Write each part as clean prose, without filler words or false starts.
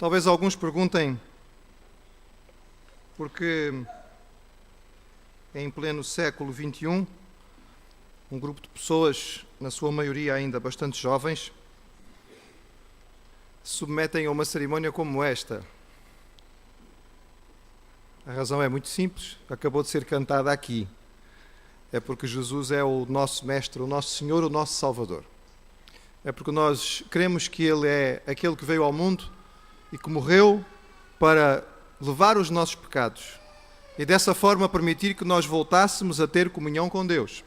Talvez alguns perguntem porque em pleno século XXI, um grupo de pessoas, na sua maioria ainda bastante jovens, se submetem a uma cerimónia como esta. A razão é muito simples, acabou de ser cantada aqui. É porque Jesus é o nosso Mestre, o nosso Senhor, o nosso Salvador. É porque nós cremos que Ele é aquele que veio ao mundo e que morreu para levar os nossos pecados e dessa forma permitir que nós voltássemos a ter comunhão com Deus.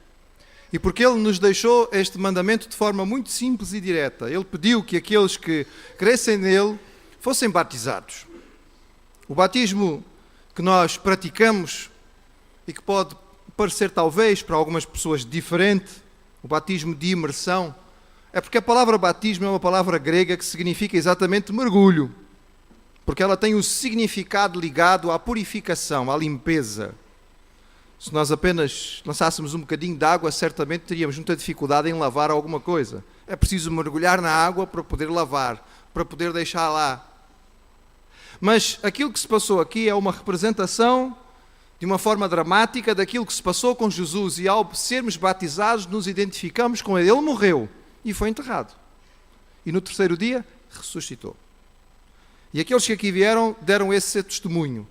E porque Ele nos deixou este mandamento de forma muito simples e direta. Ele pediu que aqueles que crescem nele fossem batizados. O batismo que nós praticamos e que pode parecer talvez para algumas pessoas diferente, o batismo de imersão, é porque a palavra batismo é uma palavra grega que significa exatamente mergulho, porque ela tem o significado ligado à purificação, à limpeza. Se nós apenas lançássemos um bocadinho de água, certamente teríamos muita dificuldade em lavar alguma coisa. É preciso mergulhar na água para poder lavar, para poder deixar lá. Mas aquilo que se passou aqui é uma representação de uma forma dramática daquilo que se passou com Jesus, e ao sermos batizados nos identificamos com Ele. Ele morreu e foi enterrado. E no terceiro dia ressuscitou. E aqueles que aqui vieram deram esse testemunho.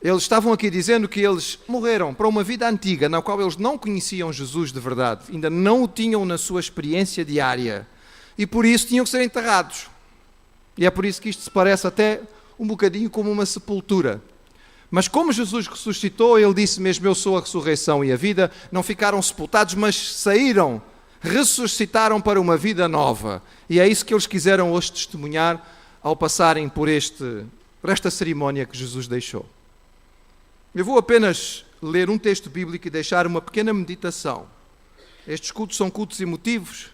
Eles estavam aqui dizendo que eles morreram para uma vida antiga, na qual eles não conheciam Jesus de verdade, ainda não o tinham na sua experiência diária. E por isso tinham que ser enterrados. E é por isso que isto se parece até um bocadinho como uma sepultura. Mas como Jesus ressuscitou, Ele disse mesmo: eu sou a ressurreição e a vida. Não ficaram sepultados, mas saíram, ressuscitaram para uma vida nova. E é isso que eles quiseram hoje testemunhar ao passarem por esta cerimónia que Jesus deixou. Eu vou apenas ler um texto bíblico e deixar uma pequena meditação. Estes cultos são cultos emotivos,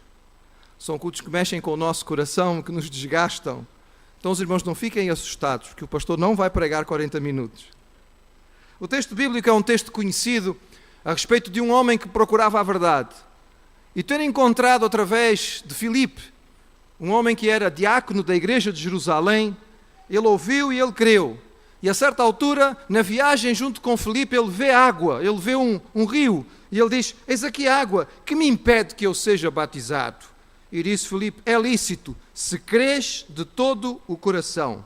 são cultos que mexem com o nosso coração, que nos desgastam. Então os irmãos não fiquem assustados, que o pastor não vai pregar 40 minutos. O texto bíblico é um texto conhecido a respeito de um homem que procurava a verdade. E ter encontrado através de Filipe, um homem que era diácono da igreja de Jerusalém, ele ouviu e ele creu. E a certa altura, na viagem junto com Filipe, ele vê água, ele vê um rio, e ele diz: eis aqui água, que me impede que eu seja batizado? E disse Filipe: é lícito, se crês de todo o coração.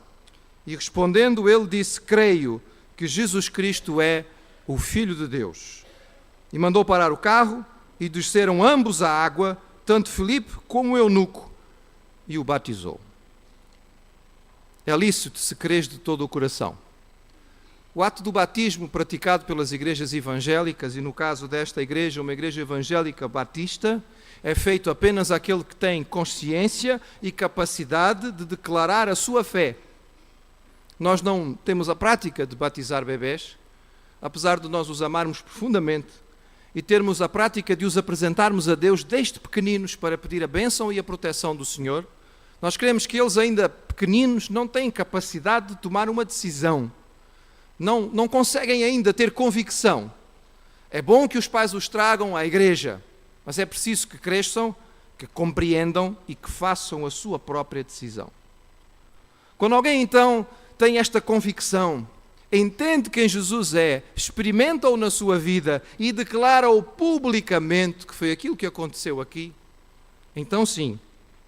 E respondendo ele disse: creio que Jesus Cristo é o Filho de Deus. E mandou parar o carro, e desceram ambos à água, tanto Filipe como o eunuco, e o batizou. É lícito se crês de todo o coração. O ato do batismo praticado pelas igrejas evangélicas, e no caso desta igreja, uma igreja evangélica batista, é feito apenas àquele que tem consciência e capacidade de declarar a sua fé. Nós não temos a prática de batizar bebés, apesar de nós os amarmos profundamente e termos a prática de os apresentarmos a Deus desde pequeninos para pedir a bênção e a proteção do Senhor. Nós queremos que eles, ainda pequeninos, não têm capacidade de tomar uma decisão. Não conseguem ainda ter convicção. É bom que os pais os tragam à igreja, mas é preciso que cresçam, que compreendam e que façam a sua própria decisão. Quando alguém então tem esta convicção, entende quem Jesus é, experimenta-o na sua vida e declara-o publicamente, que foi aquilo que aconteceu aqui, então sim,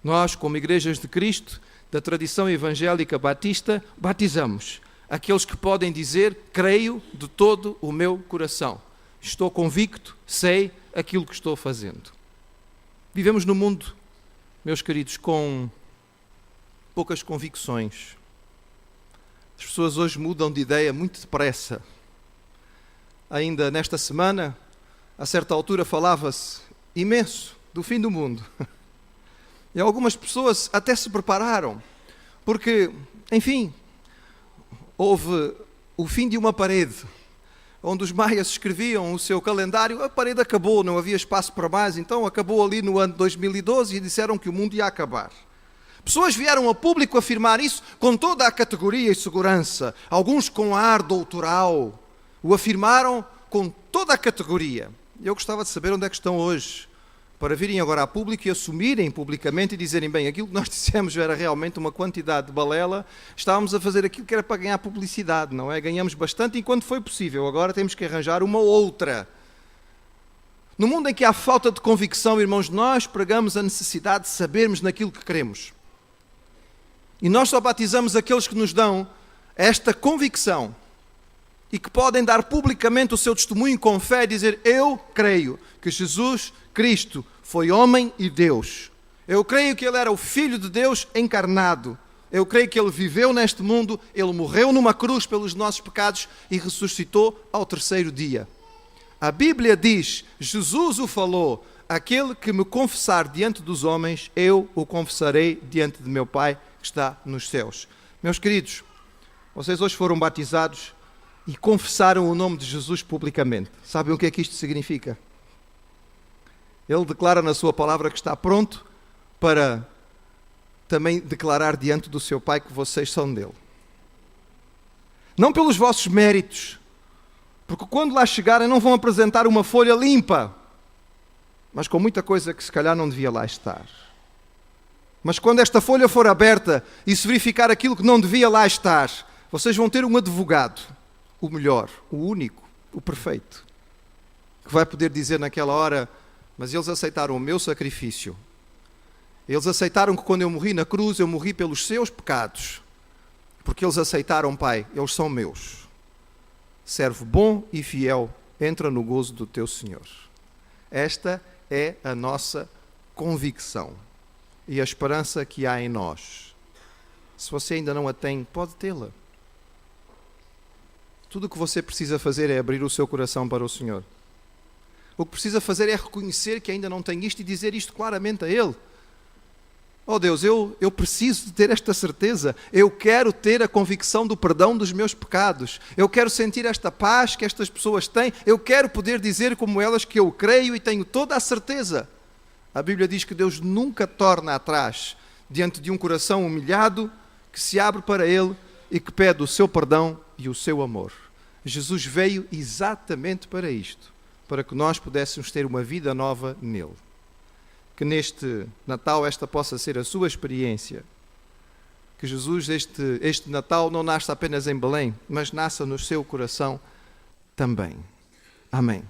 nós, como igrejas de Cristo, da tradição evangélica batista, batizamos aqueles que podem dizer: creio de todo o meu coração, estou convicto, sei aquilo que estou fazendo. Vivemos num mundo, meus queridos, com poucas convicções. As pessoas hoje mudam de ideia muito depressa. Ainda nesta semana, a certa altura, falava-se imenso do fim do mundo. E algumas pessoas até se prepararam, porque, enfim, houve o fim de uma parede, onde os maias escreviam o seu calendário. A parede acabou, não havia espaço para mais, então acabou ali no ano 2012 e disseram que o mundo ia acabar. Pessoas vieram a público afirmar isso com toda a categoria e segurança. Alguns com ar doutoral o afirmaram com toda a categoria. Eu gostava de saber onde é que estão hoje para virem agora a público e assumirem publicamente e dizerem, bem, aquilo que nós dissemos era realmente uma quantidade de balela, estávamos a fazer aquilo que era para ganhar publicidade, não é? Ganhamos bastante enquanto foi possível, agora temos que arranjar uma outra. No mundo em que há falta de convicção, irmãos, nós pregamos a necessidade de sabermos naquilo que queremos. E nós só batizamos aqueles que nos dão esta convicção e que podem dar publicamente o seu testemunho com fé e dizer, eu creio que Jesus Cristo foi homem e Deus. Eu creio que Ele era o Filho de Deus encarnado. Eu creio que Ele viveu neste mundo, Ele morreu numa cruz pelos nossos pecados e ressuscitou ao terceiro dia. A Bíblia diz, Jesus o falou, aquele que me confessar diante dos homens, eu o confessarei diante de meu Pai que está nos céus. Meus queridos, vocês hoje foram batizados e confessaram o nome de Jesus publicamente. Sabem o que é que isto significa? Ele declara na sua palavra que está pronto para também declarar diante do seu Pai que vocês são dele. Não pelos vossos méritos, porque quando lá chegarem não vão apresentar uma folha limpa, mas com muita coisa que se calhar não devia lá estar. Mas quando esta folha for aberta e se verificar aquilo que não devia lá estar, vocês vão ter um advogado, o melhor, o único, o perfeito, que vai poder dizer naquela hora, mas eles aceitaram o meu sacrifício. Eles aceitaram que quando eu morri na cruz, eu morri pelos seus pecados. Porque eles aceitaram, Pai, eles são meus. Servo bom e fiel, entra no gozo do teu Senhor. Esta é a nossa convicção e a esperança que há em nós. Se você ainda não a tem, pode tê-la. Tudo o que você precisa fazer é abrir o seu coração para o Senhor. O que precisa fazer é reconhecer que ainda não tem isto e dizer isto claramente a Ele. Oh Deus, eu preciso de ter esta certeza. Eu quero ter a convicção do perdão dos meus pecados. Eu quero sentir esta paz que estas pessoas têm. Eu quero poder dizer como elas que eu creio e tenho toda a certeza. A Bíblia diz que Deus nunca torna atrás diante de um coração humilhado que se abre para Ele e que pede o seu perdão e o seu amor. Jesus veio exatamente para isto, para que nós pudéssemos ter uma vida nova nele. Que neste Natal esta possa ser a sua experiência. Que Jesus, este Natal, não nasça apenas em Belém, mas nasça no seu coração também. Amém.